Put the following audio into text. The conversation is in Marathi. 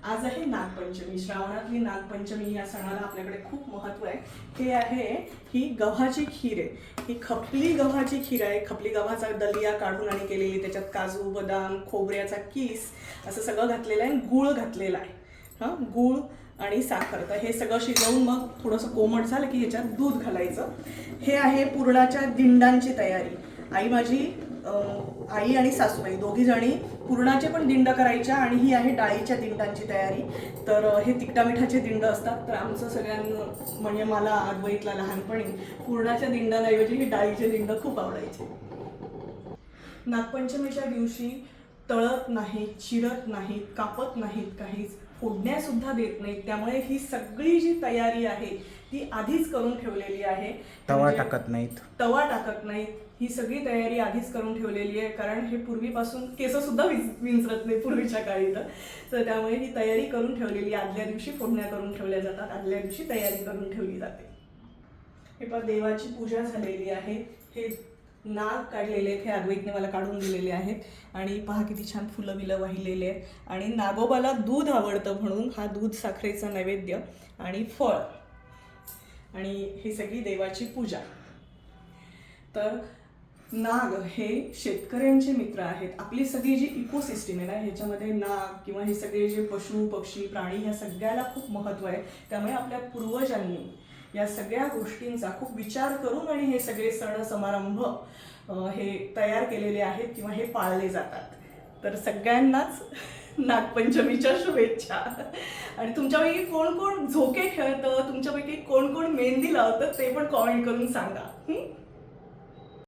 आज आहे नागपंचमी. श्रावणातली नागपंचमी या सणाला आपल्याकडे खूप महत्त्व आहे. हे आहे ही गव्हाची खीर आहे. ही खपली गव्हाची खीर आहे. खपली गव्हाचा दलिया काढून आणि केलेली, त्याच्यात काजू बदाम खोबऱ्याचा किस असं सगळं घातलेलं आहे. गूळ घातलेला आहे. हां, गूळ आणि साखर. तर हे सगळं शिजवून मग थोडंसं कोमट झालं की ह्याच्यात दूध घालायचं. हे आहे पुरणाच्या दिंडांची तयारी. आई आणि सासूबाई दोघी जणी पुरणाचे पण दिंड करायच्या आणि ही आहे डाळीच्या दिंडांची तयारी. तर हे तिखटा मिठाचे दिंड असतात. तर आमचं सगळ्यांना म्हणजे मला आगवईतला लहानपणी पुरणाच्या दिंडांऐवजी ही डाळीचे दिंड खूप आवडायचे. नागपंचमीच्या दिवशी तळत नाहीत, चिरत नाहीत, कापत नाहीत, काहीच फोडण्यासुद्धा देत नाहीत. त्यामुळे ही सगळी जी तयारी आहे ती आधीच करून ठेवलेली आहे. तवा टाकत नाहीत. ही सगळी तयारी आधीच करून ठेवलेली आहे. कारण हे पूर्वीपासून केससुद्धा विंचरत नाही पूर्वीच्या काळी. तर त्यामुळे ही तयारी करून ठेवलेली. आदल्या दिवशी फोडण्या करून ठेवल्या जातात, आदल्या दिवशी तयारी करून ठेवली जाते. हे पण देवाची पूजा झालेली आहे. हे नाग काढलेले आहेत, हे आगवेतने मला काढून दिलेले आहेत आणि पहा किती छान फुलं बिलं वाहिलेले आहेत. आणि नागोबाला दूध आवडतं म्हणून हा दूध साखरेचा नैवेद्य आणि फळ आणि ही सगळी देवाची पूजा. तर नाग हे शेतकऱ्यांचे मित्र आहेत. आपली सगळी जी इकोसिस्टीम आहे ना, ह्याच्यामध्ये नाग किंवा हे सगळे जे पशु पक्षी प्राणी ह्या सगळ्याला खूप महत्त्व आहे. त्यामुळे आपल्या पूर्वजांनी या सगळ्या गोष्टींचा खूप विचार करून आणि हे सगळे सण समारंभ हे तयार केलेले आहेत किंवा हे पाळले जातात. तर सगळ्यांनाच नागपंचमीच्या शुभेच्छा. आणि तुमच्यापैकी कोण कोण झोके खेळतं, तुमच्यापैकी कोण कोण मेहंदी लावतं ते पण कॉमेंट करून सांगा.